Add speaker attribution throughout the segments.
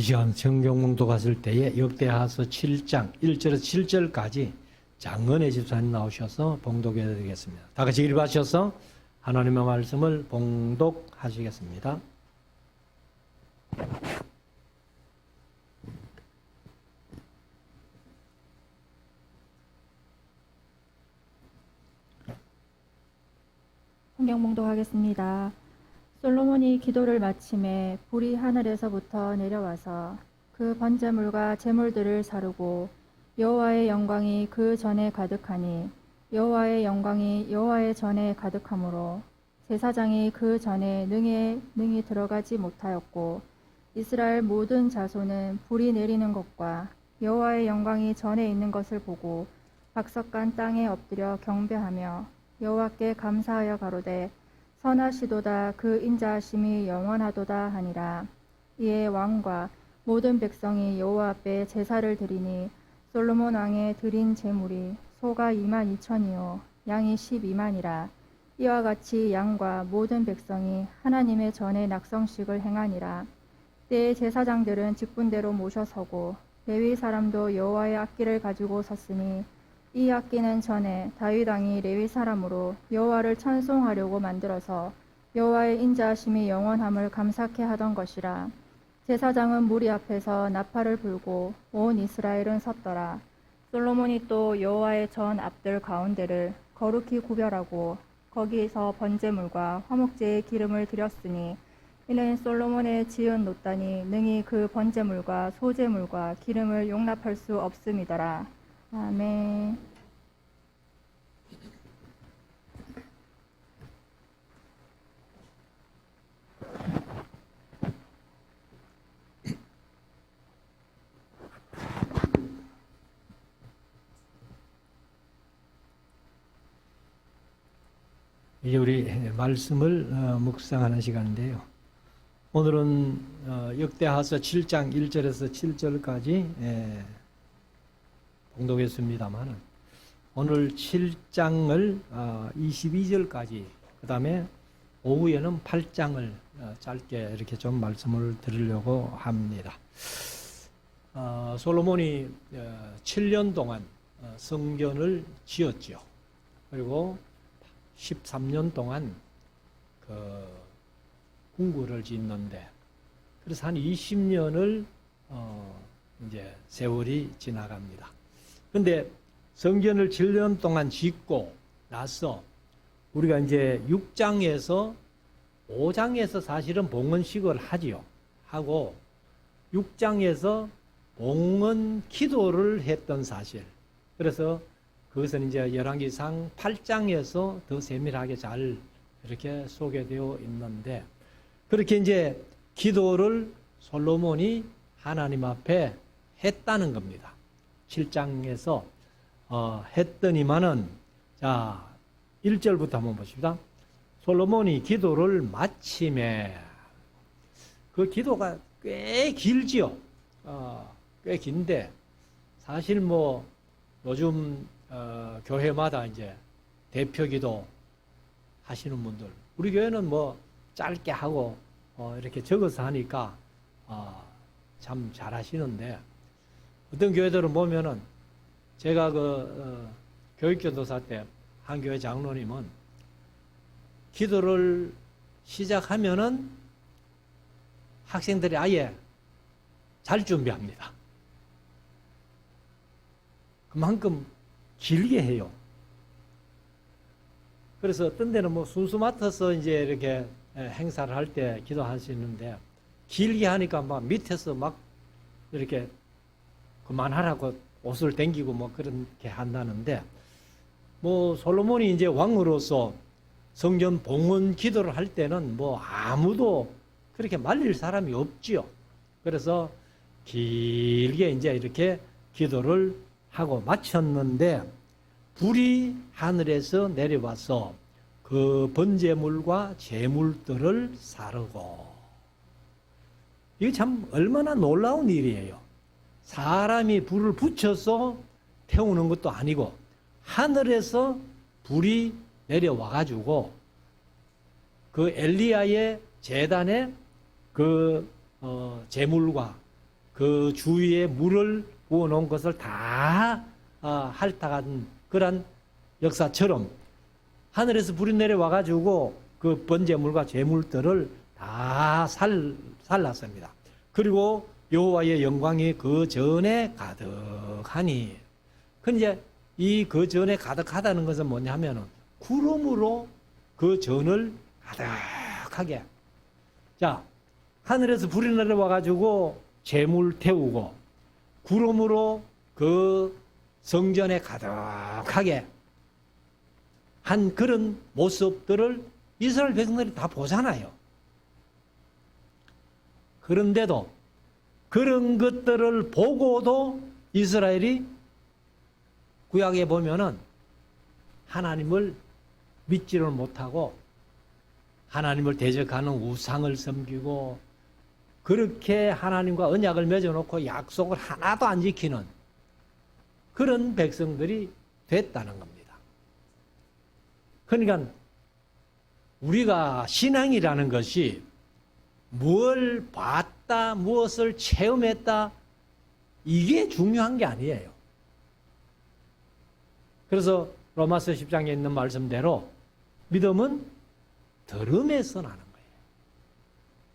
Speaker 1: 이 시간 성경봉독 갔을 때에 역대하서 7장 1절에서 7절까지 장은혜 집사님 나오셔서 봉독해 드리겠습니다. 다 같이 일어나셔서 하나님의 말씀을 봉독하시겠습니다.
Speaker 2: 성경 봉독하겠습니다. 솔로몬이 기도를 마침에 불이 하늘에서부터 내려와서 그 번제물과 제물들을 사르고 여호와의 영광이 그 전에 가득하니 여호와의 영광이 여호와의 전에 가득하므로 제사장이 그 전에 능히 들어가지 못하였고 이스라엘 모든 자손은 불이 내리는 것과 여호와의 영광이 전에 있는 것을 보고 박석간 땅에 엎드려 경배하며 여호와께 감사하여 가로되 선하시도다 그 인자하심이 영원하도다 하니라. 이에 왕과 모든 백성이 여호와 앞에 제사를 드리니 솔로몬 왕의 드린 제물이 소가 22,000이요 양이 12만이라. 이와 같이 양과 모든 백성이 하나님의 전에 낙성식을 행하니라. 때에 제사장들은 직분대로 모셔서고 레위 사람도 여호와의 악기를 가지고 섰으니 이 악기는 전에 다윗 왕이 레위 사람으로 여호와를 찬송하려고 만들어서 여호와의 인자하심이 영원함을 감사케 하던 것이라. 제사장은 무리 앞에서 나팔을 불고 온 이스라엘은 섰더라. 솔로몬이 또 여호와의 전 앞들 가운데를 거룩히 구별하고 거기에서 번제물과 화목제의 기름을 드렸으니 이는 솔로몬의 지은 놋단이 능히 그 번제물과 소제물과 기름을 용납할 수 없음이더라. 아멘.
Speaker 1: 이제 우리 말씀을 묵상하는 시간인데요. 오늘은 역대하서 7장 1절에서 7절까지 봉독했습니다만 오늘 7장을 22절까지 그 다음에 오후에는 8장을 짧게 이렇게 좀 말씀을 드리려고 합니다. 솔로몬이 7년 동안 성전을 지었죠. 그리고 13년 동안 그 궁궐을 짓는데 그래서 한 20년을 이제 세월이 지나갑니다. 근데 성전을 7년 동안 짓고 나서 우리가 이제 6장에서 5장에서 사실은 봉헌식을 하지요. 하고 6장에서 봉헌 기도를 했던 사실. 그래서 그것은 이제 열왕기상 8장에서 더 세밀하게 잘 이렇게 소개되어 있는데 그렇게 이제 기도를 솔로몬이 하나님 앞에 했다는 겁니다. 7장에서 했더니만은 자 1절부터 한번 보십시다. 솔로몬이 기도를 마침에 그 기도가 꽤 길지요. 꽤 긴데 사실 뭐 요즘 교회마다 이제 대표 기도 하시는 분들 우리 교회는 뭐 짧게 하고 이렇게 적어서 하니까 참 잘하시는데 어떤 교회들은 보면은 제가 교육전도사 때 한 교회 장로님은 기도를 시작하면은 학생들이 아예 잘 준비합니다. 그만큼 길게 해요. 그래서 어떤 데는 뭐 순수 맡아서 이제 이렇게 행사를 할 때 기도하시는데 길게 하니까 막 밑에서 막 이렇게 그만하라고 옷을 당기고 뭐 그렇게 한다는데 뭐 솔로몬이 이제 왕으로서 성전 봉헌 기도를 할 때는 뭐 아무도 그렇게 말릴 사람이 없지요. 그래서 길게 이제 이렇게 기도를 하고 마쳤는데 불이 하늘에서 내려와서 그 번제물과 제물들을 사르고 이게 참 얼마나 놀라운 일이에요. 사람이 불을 붙여서 태우는 것도 아니고 하늘에서 불이 내려와 가지고 그 엘리야의 제단에 그 제물과 그 주위에 물을 부어 놓은 것을 다 핥아간 그런 역사처럼 하늘에서 불이 내려와 가지고 그 번제물과 제물들을 다 살랐습니다. 그리고 여호와의 영광이 그 전에 가득하니. 근데 이 그 전에 가득하다는 것은 뭐냐면은 구름으로 그 전을 가득하게. 자, 하늘에서 불이 내려와 가지고 제물 태우고 구름으로 그 성전에 가득하게 한 그런 모습들을 이스라엘 백성들이 다 보잖아요. 그런데도 그런 것들을 보고도 이스라엘이 구약에 보면은 하나님을 믿지를 못하고 하나님을 대적하는 우상을 섬기고 그렇게 하나님과 언약을 맺어놓고 약속을 하나도 안 지키는 그런 백성들이 됐다는 겁니다. 그러니까 우리가 신앙이라는 것이 뭘 봤다, 무엇을 체험했다, 이게 중요한 게 아니에요. 그래서 로마서 10장에 있는 말씀대로 믿음은 들음에서 나는 거예요.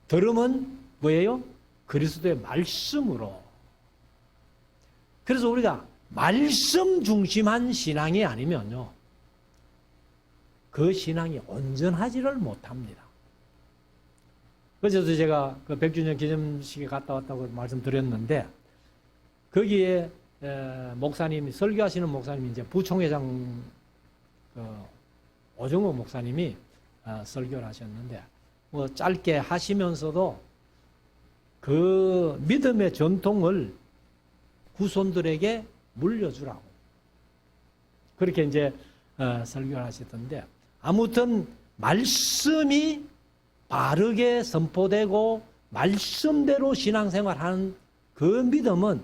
Speaker 1: 들음은 뭐예요? 그리스도의 말씀으로. 그래서 우리가 말씀 중심한 신앙이 아니면요, 그 신앙이 온전하지를 못합니다. 그래서 제가 그 100주년 기념식에 갔다 왔다고 말씀드렸는데, 거기에 목사님이, 설교하시는 목사님이 이제 부총회장 오정호 목사님이 설교를 하셨는데, 뭐 짧게 하시면서도 그 믿음의 전통을 후손들에게 물려주라고 그렇게 이제 설교를 하시던데, 아무튼 말씀이 바르게 선포되고 말씀대로 신앙생활하는 그 믿음은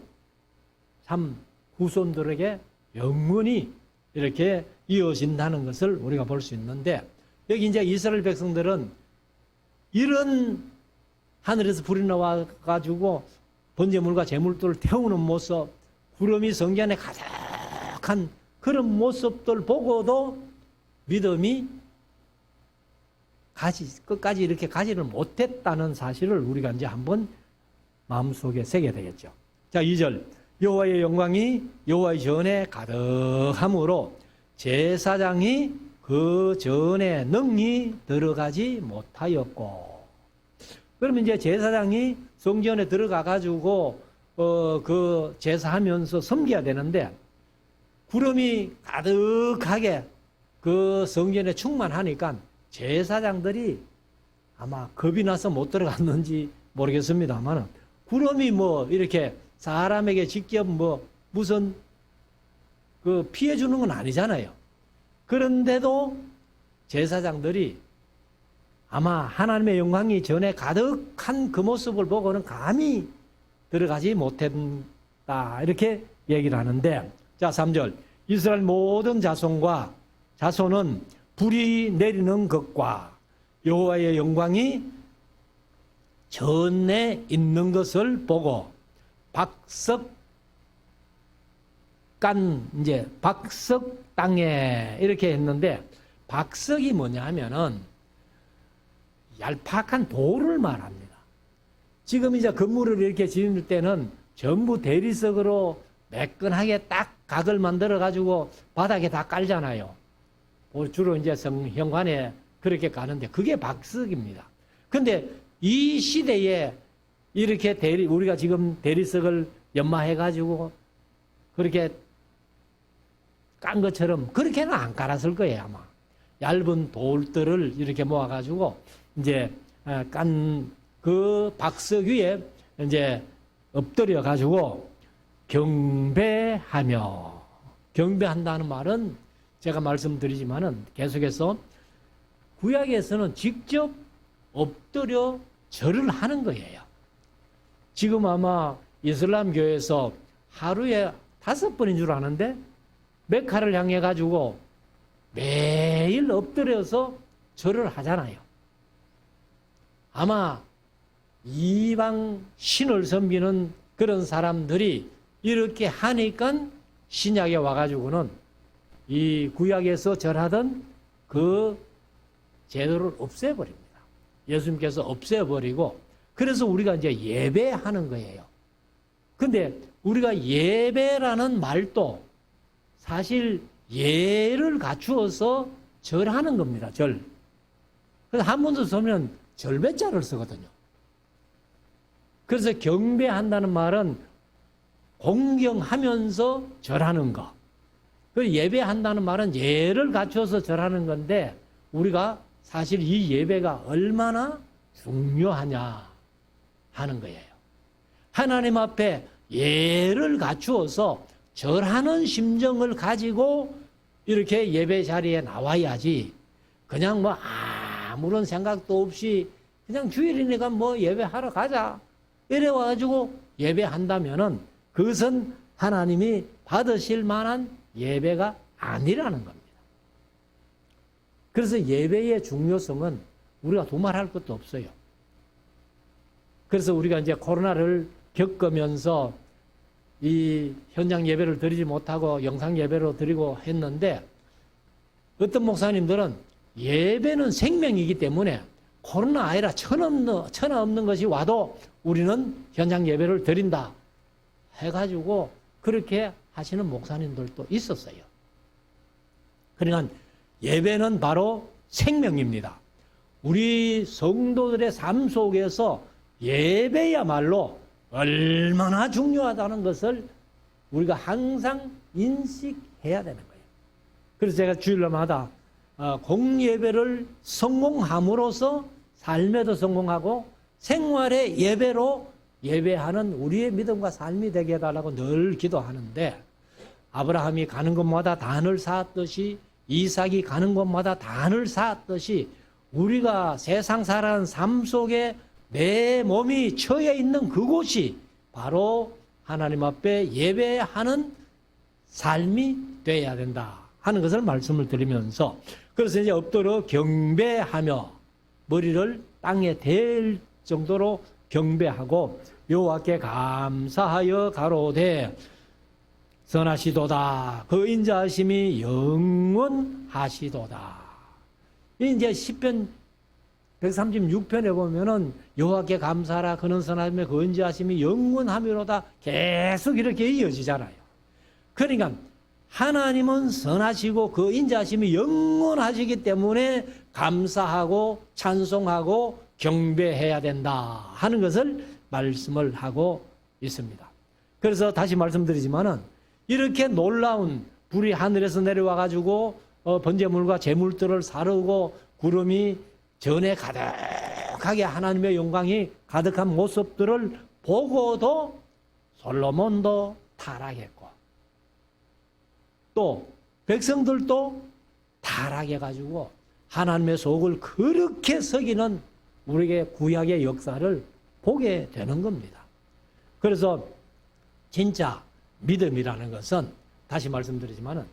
Speaker 1: 참 후손들에게 영원히 이렇게 이어진다는 것을 우리가 볼 수 있는데, 여기 이제 이스라엘 백성들은 이런 하늘에서 불이 나와 가지고 번제물과 제물들을 태우는 모습, 구름이 성전에 가득한 그런 모습들 보고도 믿음이 끝까지 이렇게 가지를 못했다는 사실을 우리가 이제 한번 마음속에 새게 되겠죠. 자, 2절. 여호와의 영광이 여호와의 전에 가득함으로 제사장이 그 전에 능히 들어가지 못하였고. 그러면 이제 제사장이 성전에 들어가 가지고 그 제사하면서 섬겨야 되는데, 구름이 가득하게 그 성전에 충만하니까 제사장들이 아마 겁이 나서 못 들어갔는지 모르겠습니다만, 구름이 뭐 이렇게 사람에게 직접 뭐 무슨 그 피해 주는 건 아니잖아요. 그런데도 제사장들이 아마 하나님의 영광이 전에 가득한 그 모습을 보고는 감히 들어가지 못했다, 이렇게 얘기를 하는데, 자, 3절. 이스라엘 모든 자손은 불이 내리는 것과 여호와의 영광이 전에 있는 것을 보고 박석 땅에 이렇게 했는데, 박석이 뭐냐 하면은 얄팍한 돌을 말합니다. 지금 이제 건물을 이렇게 지을 때는 전부 대리석으로 매끈하게 딱 각을 만들어 가지고 바닥에 다 깔잖아요. 주로 이제 성현관에 그렇게 가는데 그게 박석입니다. 근데 이 시대에 이렇게 우리가 지금 대리석을 연마해 가지고 그렇게 깐 것처럼 그렇게는 안 깔았을 거예요, 아마. 얇은 돌들을 이렇게 모아 가지고 이제 깐 그 박석 위에 이제 엎드려 가지고 경배한다는 말은 제가 말씀드리지만은 계속해서 구약에서는 직접 엎드려 절을 하는 거예요. 지금 아마 이슬람 교회에서 하루에 5번인 줄 아는데 메카를 향해 가지고 매일 엎드려서 절을 하잖아요. 아마 이방 신을 섬기는 그런 사람들이 이렇게 하니까 신약에 와가지고는 이 구약에서 절하던 그 제도를 없애버립니다. 예수님께서 없애버리고 그래서 우리가 이제 예배하는 거예요. 근데 우리가 예배라는 말도 사실 예를 갖추어서 절하는 겁니다. 절. 그래서 한문도 쓰면 절배자를 쓰거든요. 그래서 경배한다는 말은 공경하면서 절하는 거. 그 예배한다는 말은 예를 갖춰서 절하는 건데 우리가 사실 이 예배가 얼마나 중요하냐 하는 거예요. 하나님 앞에 예를 갖추어서 절하는 심정을 가지고 이렇게 예배 자리에 나와야지 그냥 뭐 아무런 생각도 없이 그냥 주일이니까 뭐 예배하러 가자 이래 와가지고 예배한다면은 그것은 하나님이 받으실 만한 예배가 아니라는 겁니다. 그래서 예배의 중요성은 우리가 두말할 것도 없어요. 그래서 우리가 이제 코로나를 겪으면서 이 현장 예배를 드리지 못하고 영상 예배로 드리고 했는데 어떤 목사님들은 예배는 생명이기 때문에 코로나 아니라 천하 없는 것이 와도 우리는 현장 예배를 드린다 해가지고 그렇게 하시는 목사님들도 있었어요. 그러니까 예배는 바로 생명입니다. 우리 성도들의 삶 속에서 예배야말로 얼마나 중요하다는 것을 우리가 항상 인식해야 되는 거예요. 그래서 제가 주일마다 공예배를 성공함으로써 삶에도 성공하고 생활의 예배로 예배하는 우리의 믿음과 삶이 되게 해달라고 늘 기도하는데 아브라함이 가는 곳마다 단을 쌓았듯이 이삭이 가는 곳마다 단을 쌓았듯이 우리가 세상 살아가는 삶 속에 내 몸이 처해 있는 그곳이 바로 하나님 앞에 예배하는 삶이 되어야 된다 하는 것을 말씀을 드리면서 그래서 이제 엎드려 경배하며 머리를 땅에 댈 정도로 경배하고 여호와께 감사하여 가로되 선하시도다 그 인자하심이 영원하시도다. 이제 시편 136편에 보면은 여호와께 감사하라 그는 선하시며 그 인자하심이 영원하미로다 계속 이렇게 이어지잖아요. 그러니까 하나님은 선하시고 그 인자하심이 영원하시기 때문에 감사하고 찬송하고 경배해야 된다 하는 것을 말씀을 하고 있습니다. 그래서 다시 말씀드리지만은 이렇게 놀라운 불이 하늘에서 내려와 가지고 번제물과 제물들을 사르고 구름이 전에 가득하게 하나님의 영광이 가득한 모습들을 보고도 솔로몬도 타락했고 또 백성들도 타락해가지고 하나님의 속을 그렇게 속이는 우리에게 구약의 역사를 보게 되는 겁니다. 그래서 진짜 믿음이라는 것은 다시 말씀드리지만은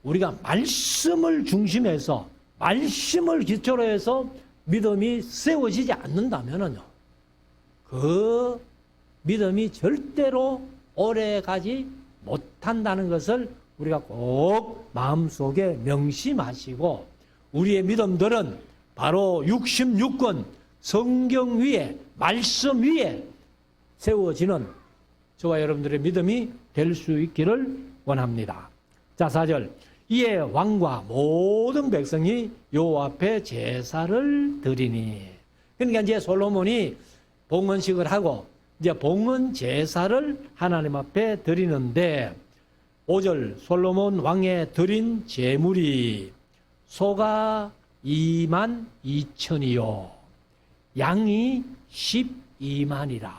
Speaker 1: 우리가 말씀을 중심해서 말씀을 기초로 해서 믿음이 세워지지 않는다면은요, 그 믿음이 절대로 오래 가지 못한다는 것을 우리가 꼭 마음속에 명심하시고 우리의 믿음들은 바로 66권 성경 위에 말씀 위에 세워지는 저와 여러분들의 믿음이 될 수 있기를 원합니다. 자, 4절. 이에 왕과 모든 백성이 여호와 앞에 제사를 드리니. 그러니까 이제 솔로몬이 봉헌식을 하고 이제 봉헌 제사를 하나님 앞에 드리는데 5절 솔로몬 왕에 드린 제물이 소가 2만 2천이요 양이 12만이라.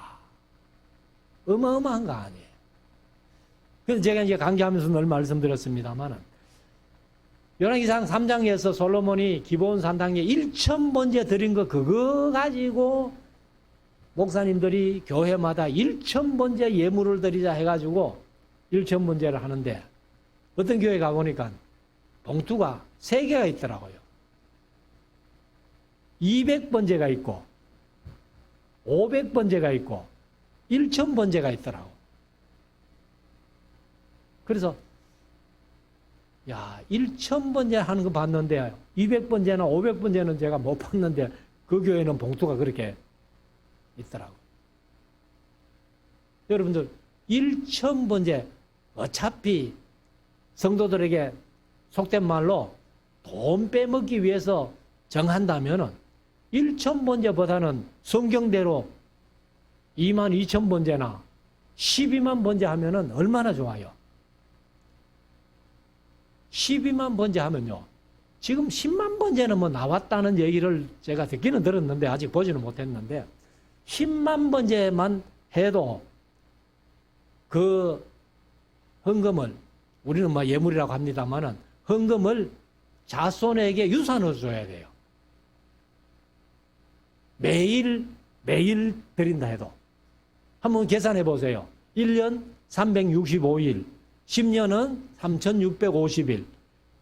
Speaker 1: 어마어마한 거 아니에요. 그래서 제가 이제 강좌하면서 늘 말씀드렸습니다만은 열왕기상 3장에서 솔로몬이 기브온 산당에 1,000번제 드린 거 그거 가지고 목사님들이 교회마다 1,000번제 예물을 드리자 해가지고 1,000번제를 하는데 어떤 교회 가보니까 봉투가 3개가 있더라고요. 200번제가 있고 500번제가 있고 1,000번제가 있더라고. 그래서 1,000번제 하는 거 봤는데 200번제나 500번제는 제가 못 봤는데 그 교회는 봉투가 그렇게 있더라고. 여러분들 1,000번제 어차피 성도들에게 속된 말로 돈 빼먹기 위해서 정한다면은 1,000번제보다는 성경대로 22,000번제나 12만 번제 하면은 얼마나 좋아요. 12만 번제 하면요. 지금 10만 번제는 뭐 나왔다는 얘기를 제가 듣기는 들었는데 아직 보지는 못했는데 10만 번제만 해도 그 헌금을 우리는 뭐 예물이라고 합니다만은 헌금을 자손에게 유산으로 줘야 돼요. 매일 드린다 해도 한번 계산해 보세요. 1년 365일, 10년은 3650일,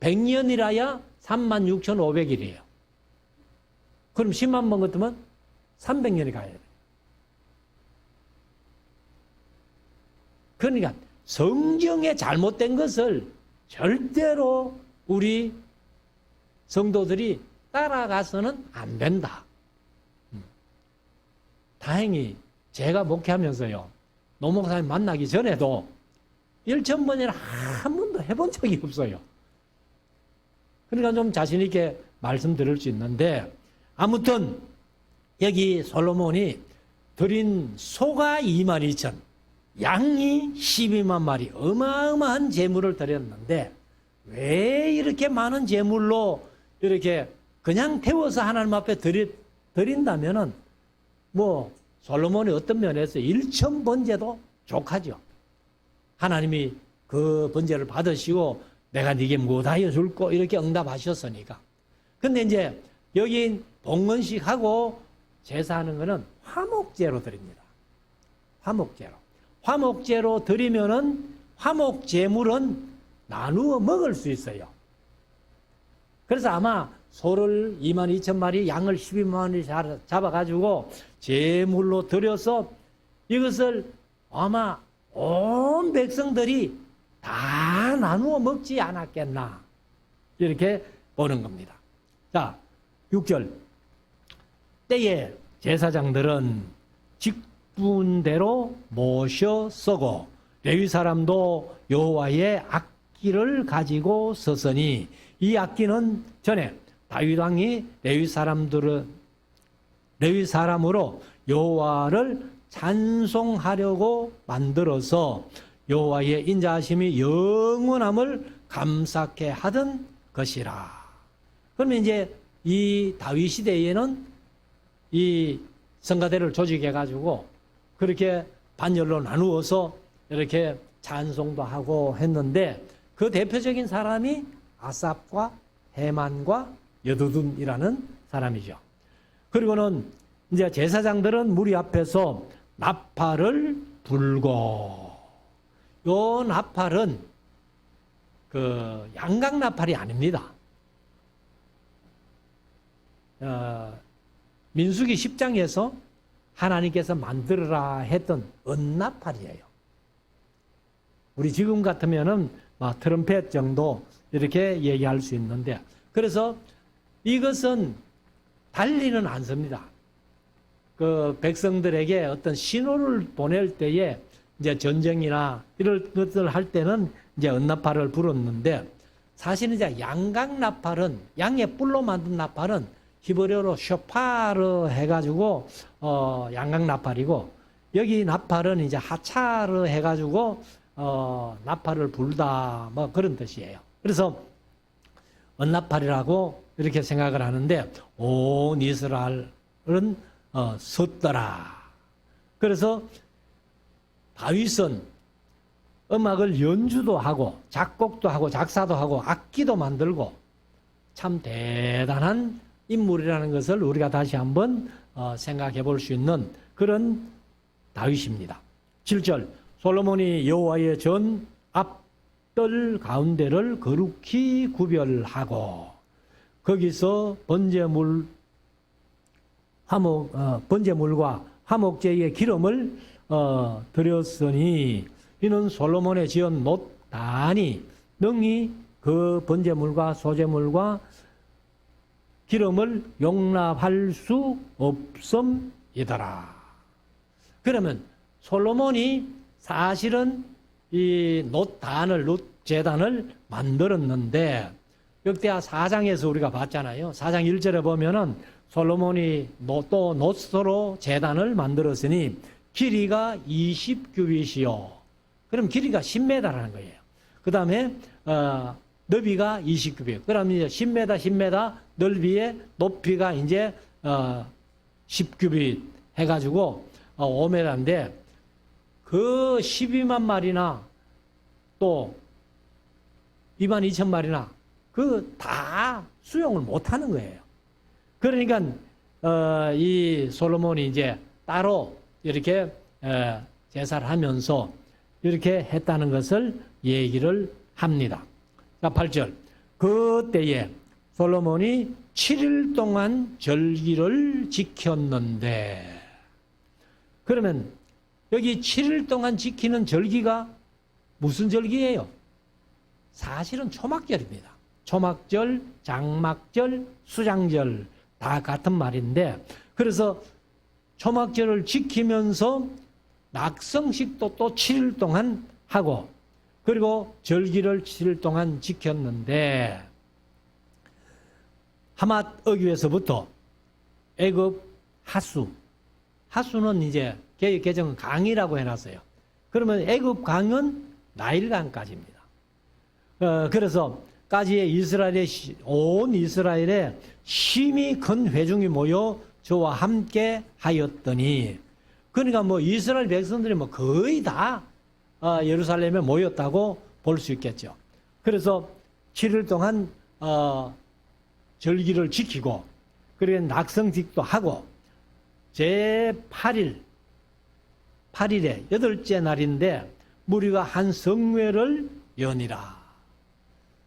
Speaker 1: 100년이라야 36,500일이에요. 그럼 10만 번 같으면 300년이 가야 돼요. 그러니까 성경에 잘못된 것을 절대로 우리 성도들이 따라가서는 안 된다. 다행히 제가 목회하면서요, 노목사님 만나기 전에도 1,000번이나 한 번도 해본 적이 없어요. 그러니까 좀 자신있게 말씀드릴 수 있는데, 아무튼 여기 솔로몬이 드린 소가 22,000, 양이 12만 마리, 어마어마한 재물을 드렸는데 왜 이렇게 많은 재물로 이렇게 그냥 태워서 하나님 앞에 드린다면은 뭐 솔로몬이 어떤 면에서 1,000번제도 족하죠. 하나님이 그 번제를 받으시고 내가 네게 무엇하여 줄꼬 이렇게 응답하셨으니까. 근데 이제 여기 봉헌식하고 제사하는 거는 화목제로 드립니다. 화목제로. 화목제로 드리면은 화목제물은 나누어 먹을 수 있어요. 그래서 아마 소를 22,000마리, 양을 12만 마리 잡아가지고 제물로 드려서 이것을 아마 온 백성들이 다 나누어 먹지 않았겠나 이렇게 보는 겁니다. 자, 6절. 때에 제사장들은 직분대로 모셔 쓰고 레위 사람도 여호와의 악기를 가지고 서서니 이 악기는 전에 다윗 왕이 레위 사람으로 여호와를 찬송하려고 만들어서 여호와의 인자하심이 영원함을 감사케 하던 것이라. 그러면 이제 이 다윗 시대에는 이 성가대를 조직해 가지고 그렇게 반열로 나누어서 이렇게 찬송도 하고 했는데 그 대표적인 사람이 아삽과 헤만과 여두둔이라는 사람이죠. 그리고는 이제 제사장들은 무리 앞에서 나팔을 불고, 요 나팔은 그 양각 나팔이 아닙니다. 민수기 10장에서 하나님께서 만들어라 했던 은나팔이에요. 우리 지금 같으면은 트럼펫 정도 이렇게 얘기할 수 있는데, 그래서 이것은 달리는 않습니다. 그 백성들에게 어떤 신호를 보낼 때에 이제 전쟁이나 이런 것들 할 때는 이제 은나팔을 불었는데, 사실은 이제 양각 나팔은, 양의 뿔로 만든 나팔은 히브리어로 쇼파르 해가지고 양각 나팔이고, 여기 나팔은 이제 하차르 해가지고 나팔을 불다 뭐 그런 뜻이에요. 그래서 은나팔이라고 이렇게 생각을 하는데, 온 이스라엘은 섰더라. 그래서 다윗은 음악을 연주도 하고 작곡도 하고 작사도 하고 악기도 만들고 참 대단한 인물이라는 것을 우리가 다시 한번 생각해 볼 수 있는 그런 다윗입니다. 7절. 솔로몬이 여호와의 전 앞뜰 가운데를 거룩히 구별하고 거기서 번제물과 화목제의 기름을 드렸으니 이는 솔로몬의 지은 놋단이 능히 그 번제물과 소제물과 기름을 용납할 수 없음이더라. 그러면 솔로몬이 사실은 이 놋단을, 놋제단을 만들었는데 역대하 4장에서 우리가 봤잖아요. 4장 1절에 보면은 솔로몬이 또 놋으로 제단을 만들었으니 길이가 20규빗이요. 그럼 길이가 10m라는 거예요. 그 다음에 너비가 20규빗. 그럼 이제 10m, 10m 넓이에 높이가 이제 10규빗 해가지고 5m인데 그 12만 마리나 또 2만 2천 마리나 그 다 수용을 못하는 거예요. 그러니까 이 솔로몬이 이제 따로 이렇게 제사를 하면서 이렇게 했다는 것을 얘기를 합니다. 자, 8절. 그때에 솔로몬이 7일 동안 절기를 지켰는데, 그러면 여기 7일 동안 지키는 절기가 무슨 절기예요? 사실은 초막절입니다. 초막절, 장막절, 수장절 다 같은 말인데, 그래서 초막절을 지키면서 낙성식도 또 7일 동안 하고, 그리고 절기를 7일 동안 지켰는데, 하맛 어귀에서부터 애굽 하수, 하수는 이제 개정은 강이라고 해놨어요. 그러면 애굽 강은 나일강까지입니다. 그래서 까지의 이스라엘의 온 이스라엘에 심히 큰 회중이 모여 저와 함께 하였더니, 그러니까 뭐 이스라엘 백성들이 뭐 거의 다 예루살렘에 모였다고 볼 수 있겠죠. 그래서 7일 동안 절기를 지키고, 그리고 낙성식도 하고, 제8일에 8째 날인데 무리가 한 성회를 여니라.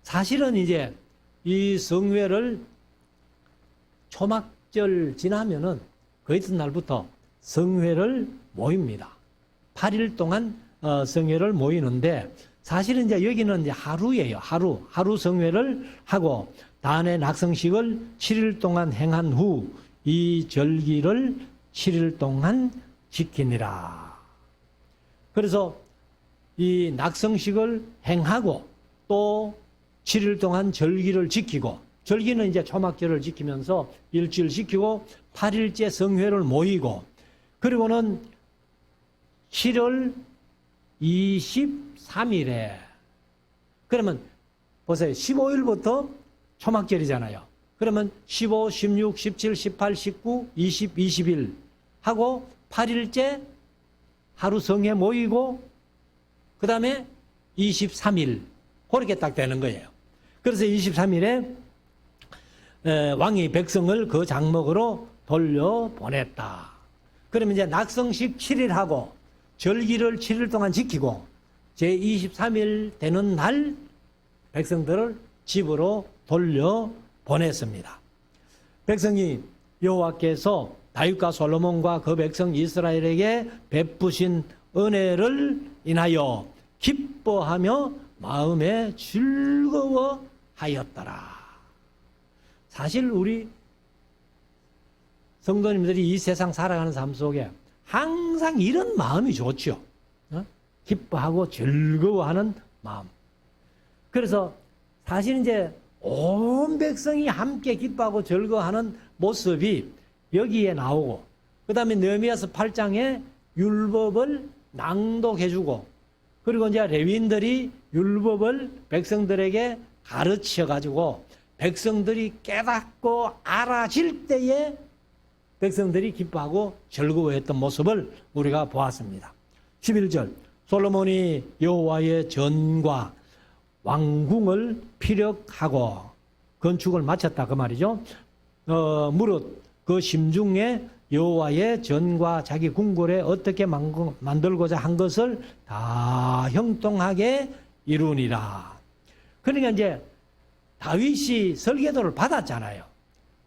Speaker 1: 사실은 이제 이 성회를 초막절 지나면은 그 이튿날부터 성회를 모입니다. 8일 동안 성회를 모이는데, 사실은 이제 여기는 이제 하루예요. 하루 성회를 하고 단의 낙성식을 7일 동안 행한 후 이 절기를 7일 동안 지키니라. 그래서 이 낙성식을 행하고 또 7일 동안 절기를 지키고, 절기는 이제 초막절을 지키면서 일주일 지키고 8일째 성회를 모이고, 그리고는 7월 23일에, 그러면 보세요. 15일부터 초막절이잖아요. 그러면 15, 16, 17, 18, 19, 20, 21 하고 8일째 하루 성회 모이고 그 다음에 23일 그렇게 딱 되는 거예요. 그래서 23일에 왕이 백성을 그 장막으로 돌려보냈다. 그러면 이제 낙성식 7일 하고 절기를 7일 동안 지키고 제23일 되는 날 백성들을 집으로 돌려보냈습니다. 백성이 여호와께서 다윗과 솔로몬과 그 백성 이스라엘에게 베푸신 은혜를 인하여 기뻐하며 마음에 즐거워하였더라. 사실 우리 성도님들이 이 세상 살아가는 삶 속에 항상 이런 마음이 좋죠. 기뻐하고 즐거워하는 마음. 그래서 사실 이제 온 백성이 함께 기뻐하고 즐거워하는 모습이 여기에 나오고, 그 다음에 느헤미야서 8장에 율법을 낭독해주고, 그리고 이제 레위인들이 율법을 백성들에게 가르쳐가지고 백성들이 깨닫고 알아질 때에 백성들이 기뻐하고 즐거워했던 모습을 우리가 보았습니다. 11절 솔로몬이 여호와의 전과 왕궁을 피력하고 건축을 마쳤다 그 말이죠. 무릇 그 심중에 여호와의 전과 자기 궁궐에 어떻게 만들고자 한 것을 다 형통하게 이루니라. 그러니까 이제 다윗이 설계도를 받았잖아요.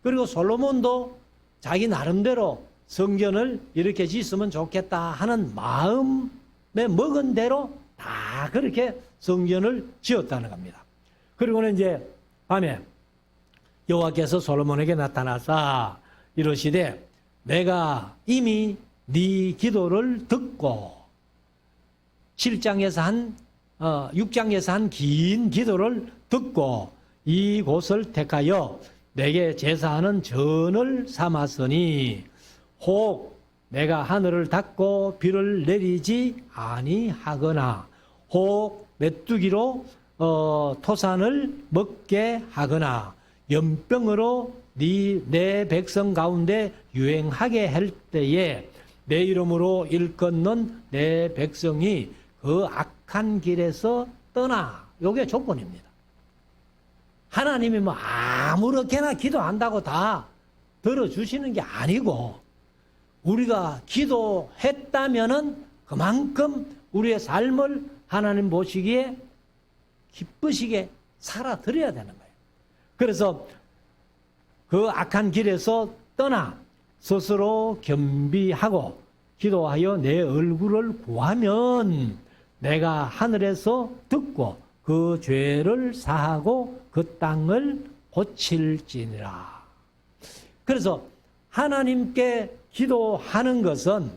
Speaker 1: 그리고 솔로몬도 자기 나름대로 성전을 이렇게 짓으면 좋겠다 하는 마음에 먹은 대로 다 그렇게 성전을 지었다는 겁니다. 그리고는 이제 밤에 여호와께서 솔로몬에게 나타나사 이러시되 내가 이미 네 기도를 듣고 6장에서 한 긴 기도를 듣고 이곳을 택하여 내게 제사하는 전을 삼았으니 혹 내가 하늘을 닫고 비를 내리지 아니하거나 혹 메뚜기로 토산을 먹게 하거나 연병으로 내 백성 가운데 유행하게 할 때에 내 이름으로 일컫는 내 백성이 그 악한 길에서 떠나. 이게 조건입니다. 하나님이 뭐 아무렇게나 기도한다고 다 들어주시는 게 아니고 우리가 기도했다면은 그만큼 우리의 삶을 하나님 보시기에 기쁘시게 살아드려야 되는 거예요. 그래서 그 악한 길에서 떠나 스스로 겸비하고 기도하여 내 얼굴을 구하면 내가 하늘에서 듣고 그 죄를 사하고 그 땅을 고칠지니라. 그래서 하나님께 기도하는 것은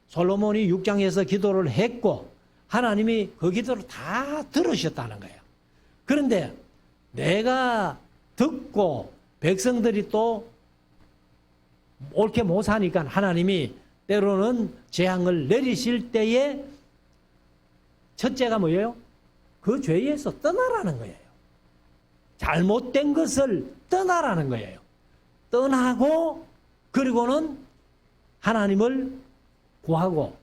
Speaker 1: 솔로몬이 6장에서 기도를 했고 하나님이 그 기도를 다 들으셨다는 거예요. 그런데 내가 듣고 백성들이 또 옳게 못 사니까 하나님이 때로는 재앙을 내리실 때에 첫째가 뭐예요? 그 죄에서 떠나라는 거예요. 잘못된 것을 떠나라는 거예요. 떠나고 그리고는 하나님을 구하고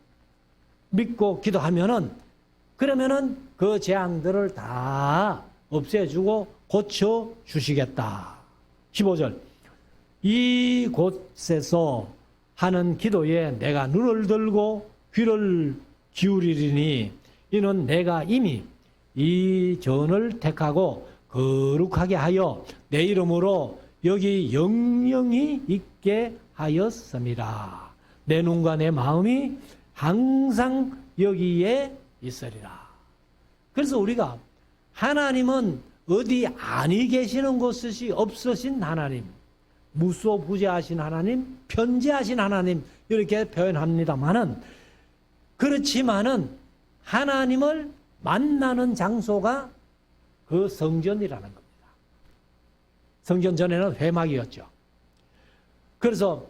Speaker 1: 믿고 기도하면은 그러면은 그 재앙들을 다 없애주고 고쳐주시겠다. 15절 이곳에서 하는 기도에 내가 눈을 들고 귀를 기울이리니 이는 내가 이미 이 전을 택하고 거룩하게 하여 내 이름으로 여기 영영이 있게 하였습니다. 내 눈과 내 마음이 항상 여기에 있으리라. 그래서 우리가 하나님은 어디 아니 계시는 곳이 없으신 하나님, 무소부재하신 하나님, 편재하신 하나님 이렇게 표현합니다만은 그렇지만은 하나님을 만나는 장소가 그 성전이라는 겁니다. 성전 전에는 회막이었죠. 그래서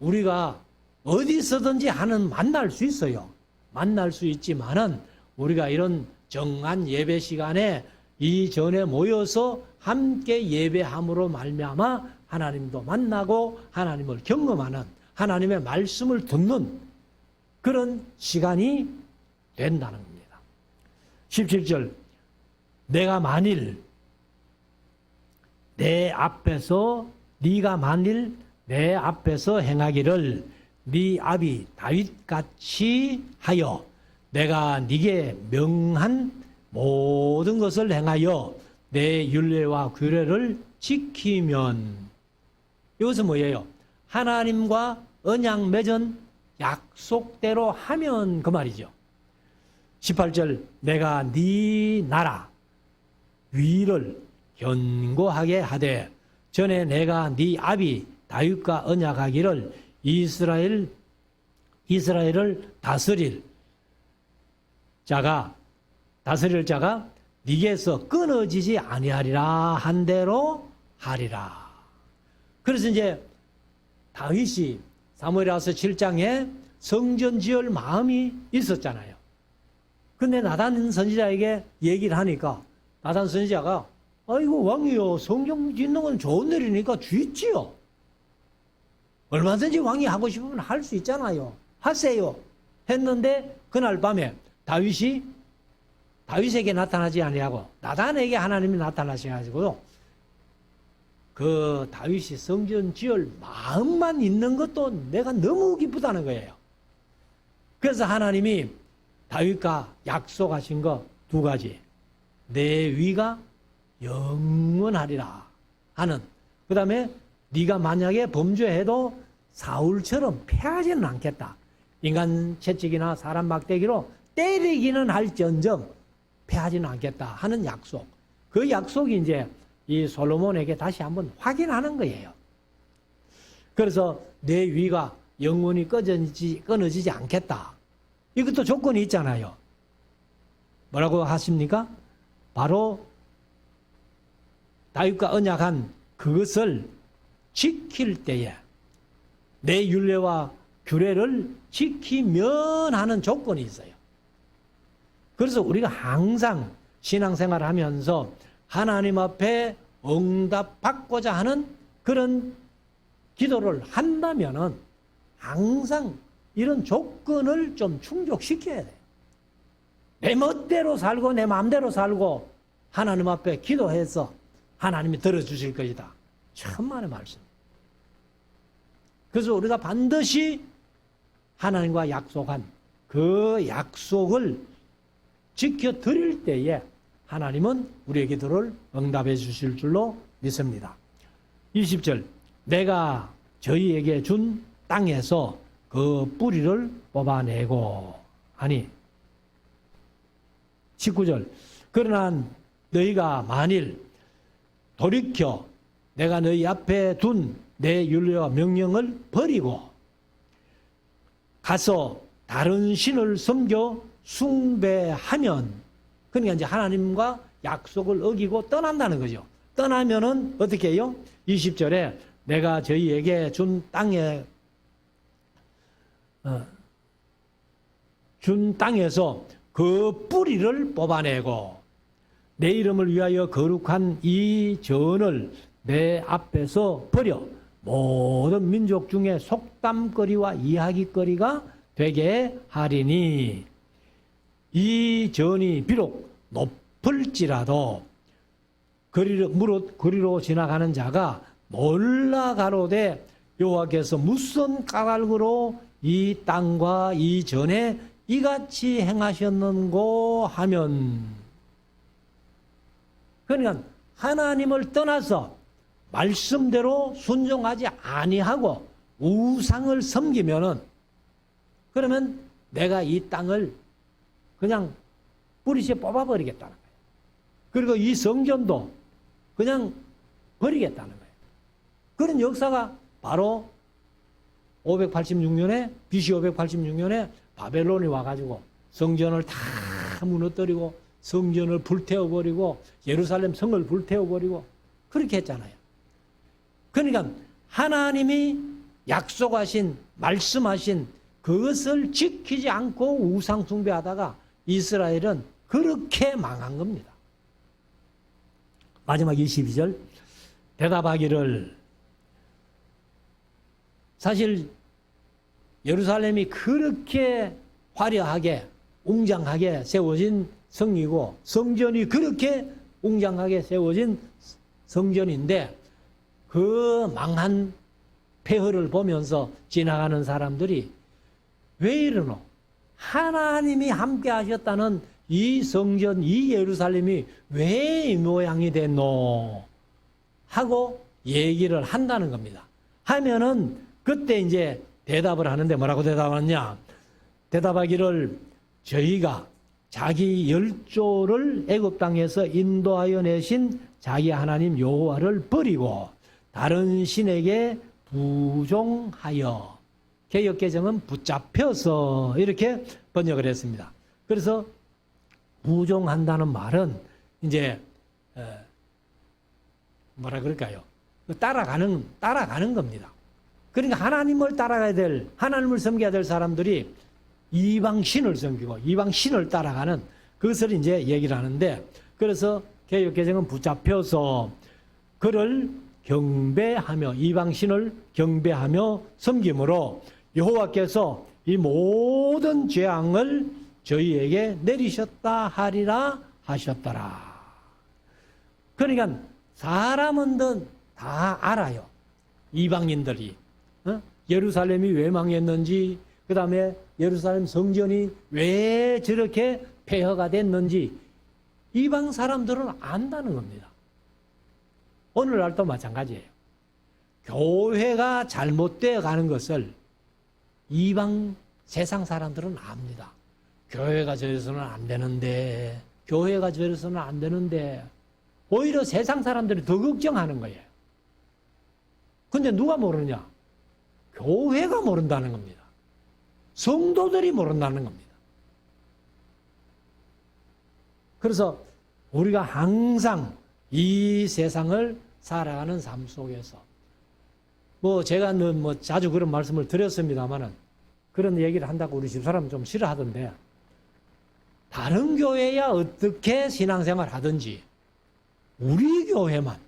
Speaker 1: 우리가 어디서든지 만날 수 있어요. 만날 수 있지만은 우리가 이런 정한 예배 시간에 이 전에 모여서 함께 예배함으로 말미암아 하나님도 만나고 하나님을 경험하는 하나님의 말씀을 듣는 그런 시간이 된다는 겁니다. 17절 내가 만일 네가 만일 내 앞에서 행하기를 네 아비 다윗같이 하여 내가 네게 명한 모든 것을 행하여 내 율례와 규례를 지키면 이것은 뭐예요? 하나님과 언약 맺은 약속대로 하면 그 말이죠. 18절 내가 네 나라 위를 견고하게 하되 전에 내가 네 아비 다윗과 언약하기를 이스라엘을 다스릴 자가 네게서 끊어지지 아니하리라 한 대로 하리라. 그래서 이제 다윗이 사무엘하서 7장에 성전 지을 마음이 있었잖아요. 근데 나단 선지자에게 얘기를 하니까 나단 선지자가 아이고 왕이요 성경 짓는 건 좋은 일이니까 짓지요. 얼마든지 왕이 하고 싶으면 할 수 있잖아요. 하세요. 했는데 그날 밤에 다윗에게 나타나지 아니하고 나단에게 하나님이 나타나셔가지고 그 다윗이 성전 지을 마음만 있는 것도 내가 너무 기쁘다는 거예요. 그래서 하나님이 다윗과 약속하신 거 두 가지. 내 위가 영원하리라 하는. 그 다음에 네가 만약에 범죄해도 사울처럼 패하지는 않겠다. 인간 채찍이나 사람 막대기로 때리기는 할지언정 패하지는 않겠다 하는 약속. 그 약속이 이제 이 솔로몬에게 다시 한번 확인하는 거예요. 그래서 내 위가 영원히 끊어지지 않겠다. 이것도 조건이 있잖아요. 뭐라고 하십니까? 바로 다윗과 언약한 그것을 지킬 때에 내 율례와 규례를 지키면 하는 조건이 있어요. 그래서 우리가 항상 신앙생활을 하면서 하나님 앞에 응답받고자 하는 그런 기도를 한다면은 항상 이런 조건을 좀 충족시켜야 돼요. 내 멋대로 살고 내 마음대로 살고 하나님 앞에 기도해서 하나님이 들어주실 것이다. 천만의 말씀. 그래서 우리가 반드시 하나님과 약속한 그 약속을 지켜드릴 때에 하나님은 우리의 기도를 응답해 주실 줄로 믿습니다. 20절 내가 저희에게 준 땅에서 그 뿌리를 뽑아내고 하니 19절 그러나 너희가 만일 돌이켜 내가 너희 앞에 둔 내 율례와 명령을 버리고 가서 다른 신을 섬겨 숭배하면 그러니까 이제 하나님과 약속을 어기고 떠난다는 거죠. 떠나면은 어떻게 해요? 20절에 내가 저희에게 준 땅에서 그 뿌리를 뽑아내고 내 이름을 위하여 거룩한 이 전을 내 앞에서 버려 모든 민족 중에 속담거리와 이야기거리가 되게 하리니 이 전이 비록 높을지라도 거리로 지나가는 자가 놀라 가로되 여호와께서 무슨 까닭으로 이 땅과 이 전에 이같이 행하셨는고 하면 그러니까 하나님을 떠나서 말씀대로 순종하지 아니하고 우상을 섬기면은 그러면 내가 이 땅을 그냥 뿌리째 뽑아버리겠다는 거예요. 그리고 이 성전도 그냥 버리겠다는 거예요. 그런 역사가 바로 586년에 BC 586년에 바벨론이 와가지고 성전을 다 무너뜨리고 성전을 불태워버리고 예루살렘 성을 불태워버리고 그렇게 했잖아요. 그러니까 하나님이 약속하신 말씀하신 그것을 지키지 않고 우상 숭배하다가 이스라엘은 그렇게 망한 겁니다. 마지막 22절 대답하기를 사실 예루살렘이 그렇게 화려하게 웅장하게 세워진 성이고 성전이 그렇게 웅장하게 세워진 성전인데 그 망한 폐허를 보면서 지나가는 사람들이 왜 이러노? 하나님이 함께 하셨다는 이 성전, 이 예루살렘이 왜 이 모양이 됐노? 하고 얘기를 한다는 겁니다. 하면은 그때 이제 대답을 하는데 뭐라고 대답하느냐? 대답하기를 저희가 자기 열조를 애굽 땅에서 인도하여 내신 자기 하나님 여호와를 버리고 다른 신에게 부종하여 개역개정은 붙잡혀서 이렇게 번역을 했습니다. 그래서 부종한다는 말은 이제 뭐라 그럴까요? 따라가는 겁니다. 그러니까 하나님을 따라가야 될 하나님을 섬겨야 될 사람들이 이방 신을 섬기고 이방 신을 따라가는 그것을 이제 얘기를 하는데 그래서 개역개정은 붙잡혀서 그를 경배하며 이방 신을 경배하며 섬김으로 여호와께서 이 모든 재앙을 저희에게 내리셨다 하리라 하셨더라. 그러니까 사람은 다 알아요. 이방인들이 예루살렘이 왜 망했는지 그 다음에 예루살렘 성전이 왜 저렇게 폐허가 됐는지 이방 사람들은 안다는 겁니다. 오늘날도 마찬가지예요. 교회가 잘못되어 가는 것을 이방 세상 사람들은 압니다. 교회가 저래서는 안 되는데, 교회가 저래서는 안 되는데, 오히려 세상 사람들이 더 걱정하는 거예요. 근데 누가 모르냐? 교회가 모른다는 겁니다. 성도들이 모른다는 겁니다. 그래서 우리가 항상 이 세상을 살아가는 삶 속에서 제가 자주 그런 말씀을 드렸습니다만은 그런 얘기를 한다고 우리 집사람은 좀 싫어하던데, 다른 교회야 어떻게 신앙생활 하든지 우리 교회만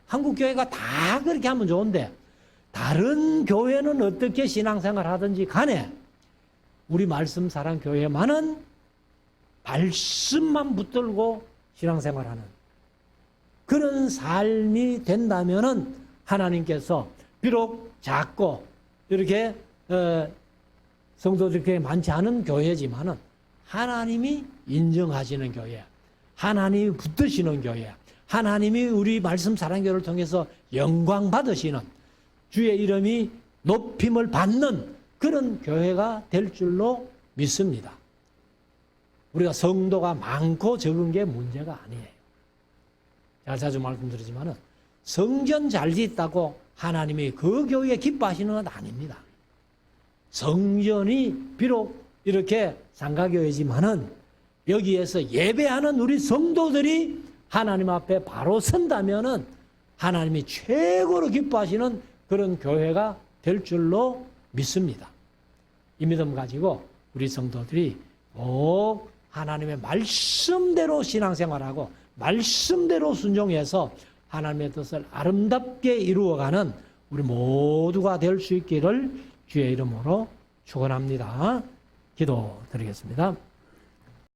Speaker 1: 한국 교회가 다 그렇게 하면 좋은데 다른 교회는 어떻게 신앙생활 하든지 간에 우리 말씀 사랑 교회만은 말씀만 붙들고 신앙생활하는 그런 삶이 된다면은 하나님께서 비록 작고 이렇게 성도들이 많지 않은 교회지만은 하나님이 인정하시는 교회, 하나님이 붙드시는 교회, 하나님이 우리 말씀 사랑교회를 통해서 영광 받으시는 주의 이름이 높임을 받는 그런 교회가 될 줄로 믿습니다. 우리가 성도가 많고 적은 게 문제가 아니에요. 제가 자주 말씀드리지만은 성전 잘 짓다고 하나님이 그 교회에 기뻐하시는 건 아닙니다. 성전이 비록 이렇게 상가교회지만은 여기에서 예배하는 우리 성도들이 하나님 앞에 바로 선다면은 하나님이 최고로 기뻐하시는 그런 교회가 될 줄로 믿습니다. 이 믿음 가지고 우리 성도들이 꼭 하나님의 말씀대로 신앙생활하고 말씀대로 순종해서 하나님의 뜻을 아름답게 이루어가는 우리 모두가 될 수 있기를 주의 이름으로 축원합니다. 기도드리겠습니다.